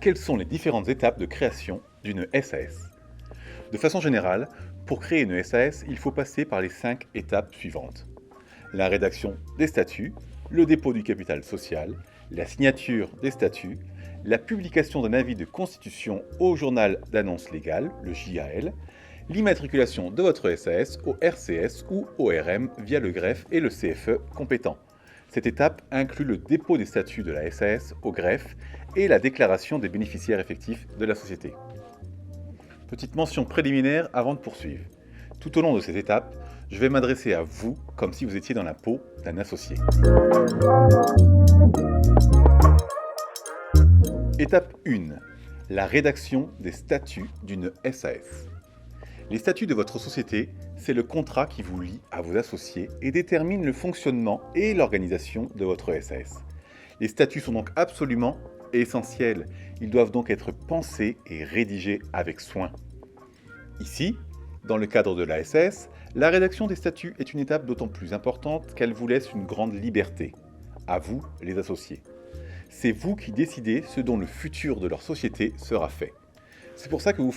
quelles sont les différentes étapes de création d'une SAS? De façon générale, pour créer une SAS, il faut passer par les 5 étapes suivantes. La rédaction des statuts, le dépôt du capital social, la signature des statuts, la publication d'un avis de constitution au journal d'annonce légale, le JAL, l'immatriculation de votre SAS au RCS ou au RM via le greffe et le CFE compétent. Cette étape inclut le dépôt des statuts de la SAS au greffe et la déclaration des bénéficiaires effectifs de la société. Petite mention préliminaire avant de poursuivre. Tout au long de ces étapes, je vais m'adresser à vous comme si vous étiez dans la peau d'un associé. Étape 1. La rédaction des statuts d'une SAS. Les statuts de votre société, c'est le contrat qui vous lie à vos associés et détermine le fonctionnement et l'organisation de votre SAS. Les statuts sont donc absolument essentiels. Ils doivent donc être pensés et rédigés avec soin. Ici, dans le cadre de la SAS, la rédaction des statuts est une étape d'autant plus importante qu'elle vous laisse une grande liberté. À vous, les associés. C'est vous qui décidez ce dont le futur de leur société sera fait. C'est pour ça que vous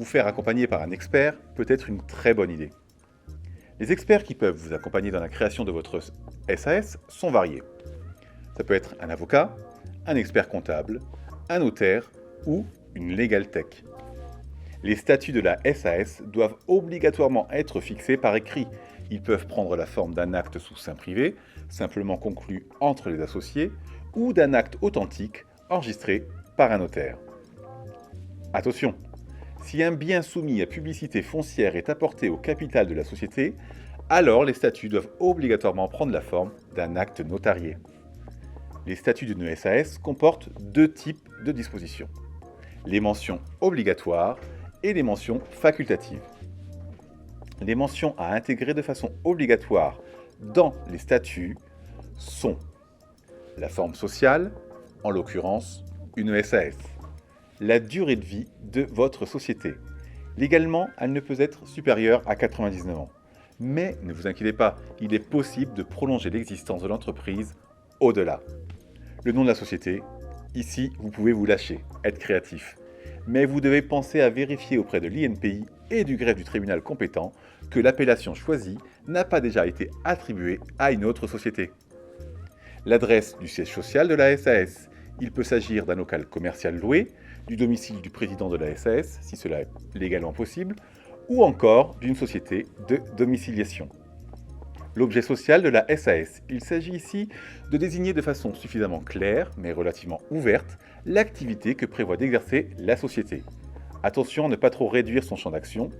faire accompagner par un expert peut être une très bonne idée. Les experts qui peuvent vous accompagner dans la création de votre SAS sont variés. Ça peut être un avocat, un expert comptable, un notaire ou une legal tech. Les statuts de la SAS doivent obligatoirement être fixés par écrit. Ils peuvent prendre la forme d'un acte sous seing privé, simplement conclu entre les associés, ou d'un acte authentique enregistré par un notaire. Attention, si un bien soumis à publicité foncière est apporté au capital de la société, alors les statuts doivent obligatoirement prendre la forme d'un acte notarié. Les statuts d'une SAS comportent 2 types de dispositions. Les mentions obligatoires et les mentions facultatives. Les mentions à intégrer de façon obligatoire dans les statuts sont la forme sociale, en l'occurrence une SAS, la durée de vie de votre société. Légalement, elle ne peut être supérieure à 99 ans. Mais ne vous inquiétez pas, il est possible de prolonger l'existence de l'entreprise au-delà. Le nom de la société, ici, vous pouvez vous lâcher, être créatif. Mais vous devez penser à vérifier auprès de l'INPI et du greffe du tribunal compétent que l'appellation choisie n'a pas déjà été attribuée à une autre société. L'adresse du siège social de la SAS. Il peut s'agir d'un local commercial loué, du domicile du président de la SAS, si cela est légalement possible, ou encore d'une société de domiciliation. L'objet social de la SAS. Il s'agit ici de désigner de façon suffisamment claire, mais relativement ouverte, l'activité que prévoit d'exercer la société. Attention à ne pas trop réduire son champ d'action.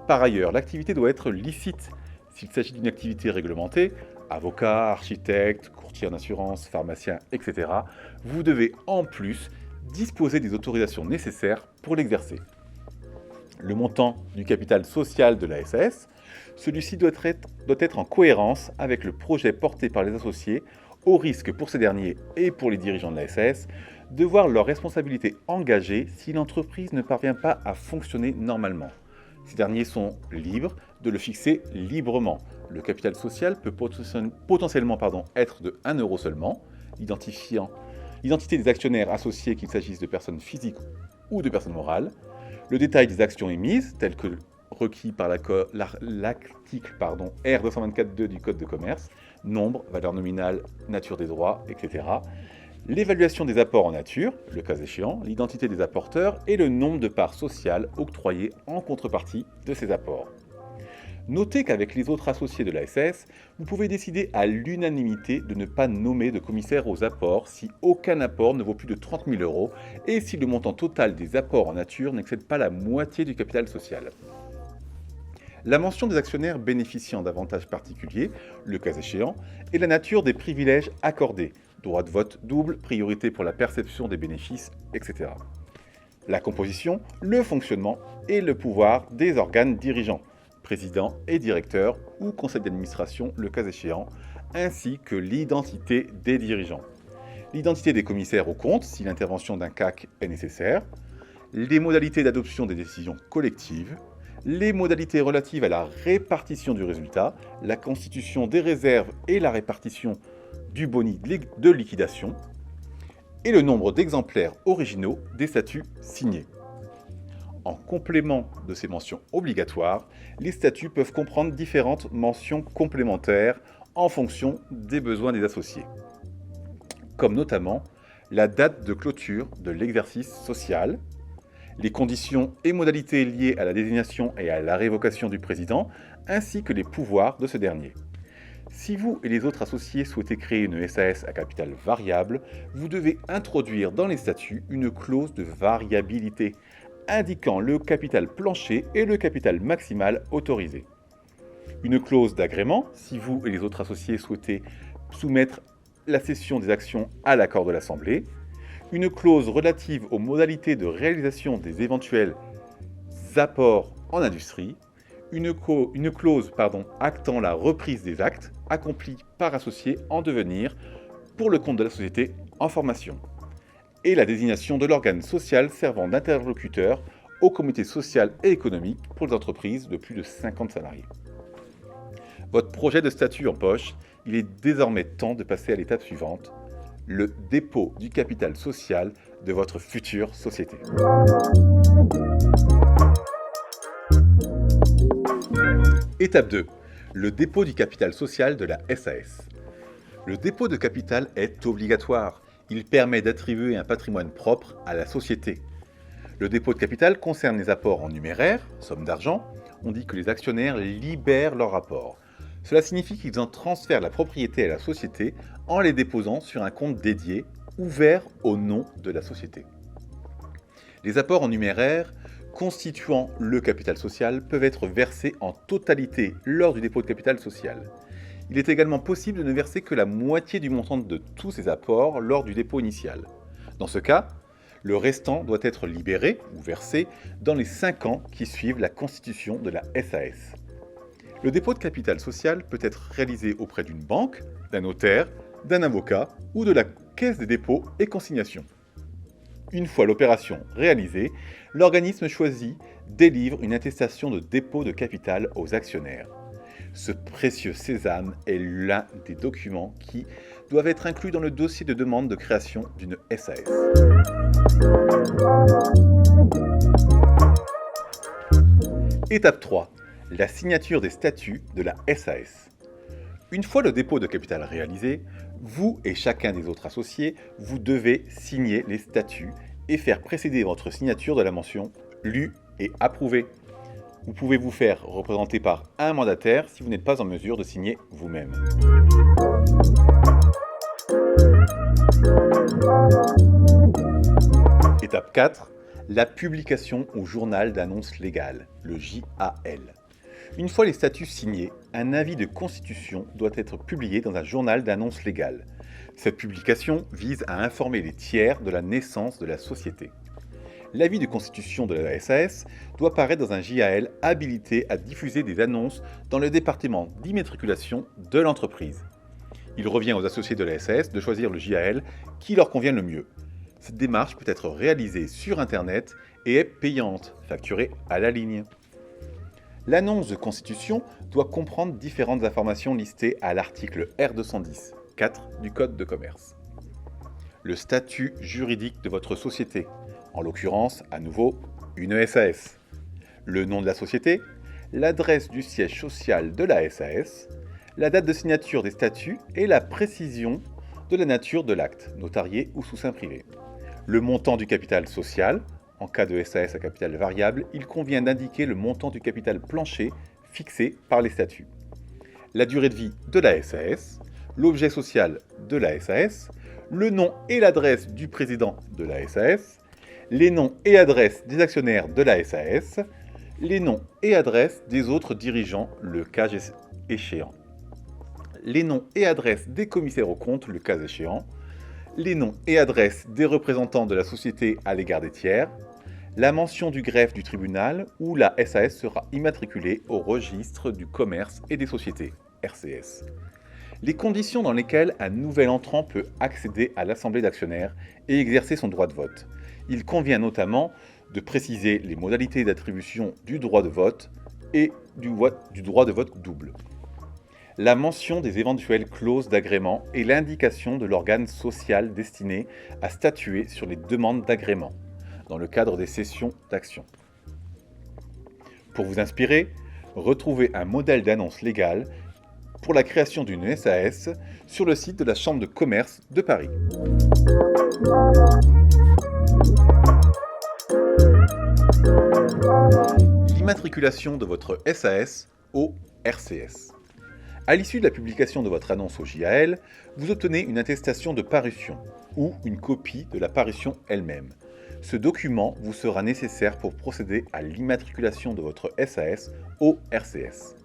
Par ailleurs, l'activité doit être licite. S'il s'agit d'une activité réglementée, avocat, architecte, courtier en assurance, pharmacien, etc., vous devez en plus disposer des autorisations nécessaires pour l'exercer. Le montant du capital social de la SAS, celui-ci doit être en cohérence avec le projet porté par les associés, au risque pour ces derniers et pour les dirigeants de la SAS de voir leurs responsabilités engagées si l'entreprise ne parvient pas à fonctionner normalement. Ces derniers sont libres de le fixer librement. Le capital social peut potentiellement être de 1 euro seulement, l'identité des actionnaires associés qu'il s'agisse de personnes physiques ou de personnes morales, le détail des actions émises, tel que requis par l'article R224.2 du Code de commerce, nombre, valeur nominale, nature des droits, etc. L'évaluation des apports en nature, le cas échéant, l'identité des apporteurs et le nombre de parts sociales octroyées en contrepartie de ces apports. Notez qu'avec les autres associés de la SAS, vous pouvez décider à l'unanimité de ne pas nommer de commissaire aux apports si aucun apport ne vaut plus de 30 000 euros et si le montant total des apports en nature n'excède pas la moitié du capital social. La mention des actionnaires bénéficiant d'avantages particuliers, le cas échéant, et la nature des privilèges accordés, droit de vote double, priorité pour la perception des bénéfices, etc. La composition, le fonctionnement et le pouvoir des organes dirigeants, président et directeur ou conseil d'administration, le cas échéant, ainsi que l'identité des dirigeants. L'identité des commissaires aux comptes, si l'intervention d'un CAC est nécessaire, les modalités d'adoption des décisions collectives, les modalités relatives à la répartition du résultat, la constitution des réserves et la répartition du boni de liquidation, et le nombre d'exemplaires originaux des statuts signés. En complément de ces mentions obligatoires, les statuts peuvent comprendre différentes mentions complémentaires en fonction des besoins des associés, comme notamment la date de clôture de l'exercice social, les conditions et modalités liées à la désignation et à la révocation du président, ainsi que les pouvoirs de ce dernier. Si vous et les autres associés souhaitez créer une SAS à capital variable, vous devez introduire dans les statuts une clause de variabilité, indiquant le capital plancher et le capital maximal autorisé. Une clause d'agrément, si vous et les autres associés souhaitez soumettre la cession des actions à l'accord de l'Assemblée. Une clause relative aux modalités de réalisation des éventuels apports en industrie. Une clause actant la reprise des actes accomplis par associé en devenir pour le compte de la société en formation. Et la désignation de l'organe social servant d'interlocuteur au comité social et économique pour les entreprises de plus de 50 salariés. Votre projet de statut en poche, il est désormais temps de passer à l'étape suivante, le dépôt du capital social de votre future société. Étape 2. Le dépôt du capital social de la SAS. Le dépôt de capital est obligatoire. Il permet d'attribuer un patrimoine propre à la société. Le dépôt de capital concerne les apports en numéraire, somme d'argent. On dit que les actionnaires libèrent leurs apports. Cela signifie qu'ils en transfèrent la propriété à la société en les déposant sur un compte dédié, ouvert au nom de la société. Les apports en numéraire constituant le capital social peuvent être versés en totalité lors du dépôt de capital social. Il est également possible de ne verser que la moitié du montant de tous ces apports lors du dépôt initial. Dans ce cas, le restant doit être libéré ou versé dans les 5 ans qui suivent la constitution de la SAS. Le dépôt de capital social peut être réalisé auprès d'une banque, d'un notaire, d'un avocat ou de la Caisse des dépôts et consignations. Une fois l'opération réalisée, l'organisme choisi délivre une attestation de dépôt de capital aux actionnaires. Ce précieux sésame est l'un des documents qui doivent être inclus dans le dossier de demande de création d'une SAS. Étape 3. La signature des statuts de la SAS. Une fois le dépôt de capital réalisé, vous et chacun des autres associés, vous devez signer les statuts et faire précéder votre signature de la mention « lu et approuvé ». Vous pouvez vous faire représenter par un mandataire si vous n'êtes pas en mesure de signer vous-même. Étape 4. La publication au journal d'annonce légale, le JAL. Une fois les statuts signés, un avis de constitution doit être publié dans un journal d'annonce légale. Cette publication vise à informer les tiers de la naissance de la société. L'avis de constitution de la SAS doit paraître dans un JAL habilité à diffuser des annonces dans le département d'immatriculation de l'entreprise. Il revient aux associés de la SAS de choisir le JAL qui leur convient le mieux. Cette démarche peut être réalisée sur Internet et est payante, facturée à la ligne. L'annonce de constitution doit comprendre différentes informations listées à l'article R210, 4 du Code de commerce. Le statut juridique de votre société, en l'occurrence, à nouveau, une SAS. Le nom de la société, l'adresse du siège social de la SAS, la date de signature des statuts et la précision de la nature de l'acte, notarié ou sous seing privé. Le montant du capital social. En cas de SAS à capital variable, il convient d'indiquer le montant du capital plancher fixé par les statuts. La durée de vie de la SAS, l'objet social de la SAS, le nom et l'adresse du président de la SAS, les noms et adresses des actionnaires de la SAS, les noms et adresses des autres dirigeants le cas échéant, les noms et adresses des commissaires aux comptes le cas échéant, les noms et adresses des représentants de la société à l'égard des tiers, la mention du greffe du tribunal où la SAS sera immatriculée au registre du commerce et des sociétés, RCS. Les conditions dans lesquelles un nouvel entrant peut accéder à l'assemblée d'actionnaires et exercer son droit de vote. Il convient notamment de préciser les modalités d'attribution du droit de vote et du droit de vote double. la mention des éventuelles clauses d'agrément et l'indication de l'organe social destiné à statuer sur les demandes d'agrément dans le cadre des cessions d'actions. Pour vous inspirer, retrouvez un modèle d'annonce légale pour la création d'une SAS sur le site de la Chambre de commerce de Paris. L'immatriculation de votre SAS au RCS. À l'issue de la publication de votre annonce au JAL, vous obtenez une attestation de parution ou une copie de la parution elle-même. Ce document vous sera nécessaire pour procéder à l'immatriculation de votre SAS au RCS.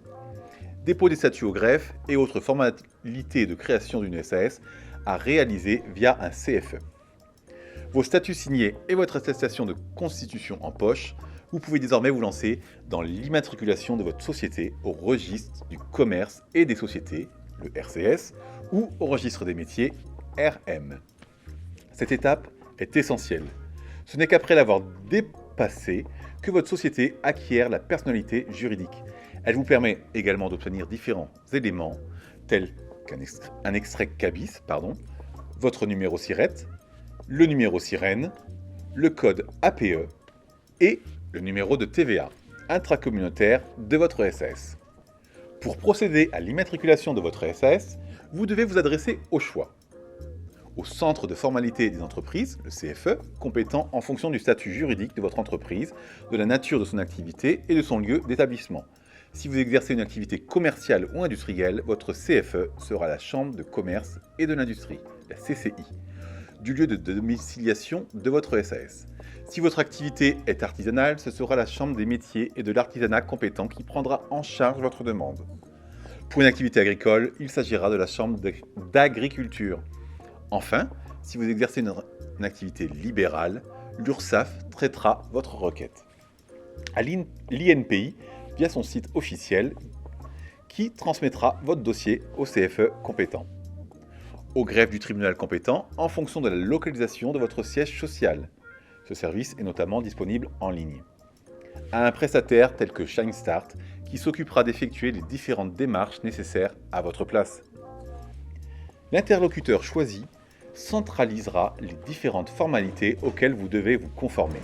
Dépôt des statuts au greffe et autres formalités de création d'une SAS à réaliser via un CFE. Vos statuts signés et votre attestation de constitution en poche, vous pouvez désormais vous lancer dans l'immatriculation de votre société au registre du commerce et des sociétés, le RCS, ou au registre des métiers, RM. Cette étape est essentielle. Ce n'est qu'après l'avoir dépassée que votre société acquiert la personnalité juridique. Elle vous permet également d'obtenir différents éléments, tels qu'un extrait CABIS, votre numéro SIRET, le numéro SIREN, le code APE et le numéro de TVA intracommunautaire de votre SAS. Pour procéder à l'immatriculation de votre SAS, vous devez vous adresser au choix au Centre de formalité des entreprises, le CFE, compétent en fonction du statut juridique de votre entreprise, de la nature de son activité et de son lieu d'établissement. Si vous exercez une activité commerciale ou industrielle, votre CFE sera la Chambre de commerce et de l'industrie, la CCI, du lieu de domiciliation de votre SAS. Si votre activité est artisanale, ce sera la Chambre des métiers et de l'artisanat compétent qui prendra en charge votre demande. Pour une activité agricole, il s'agira de la Chambre d'agriculture. Enfin, si vous exercez une activité libérale, l'URSSAF traitera votre requête à l'INPI via son site officiel qui transmettra votre dossier au CFE compétent, au greffe du tribunal compétent en fonction de la localisation de votre siège social. Ce service est notamment disponible en ligne. À un prestataire tel que ShineStart qui s'occupera d'effectuer les différentes démarches nécessaires à votre place. L'interlocuteur choisi centralisera les différentes formalités auxquelles vous devez vous conformer.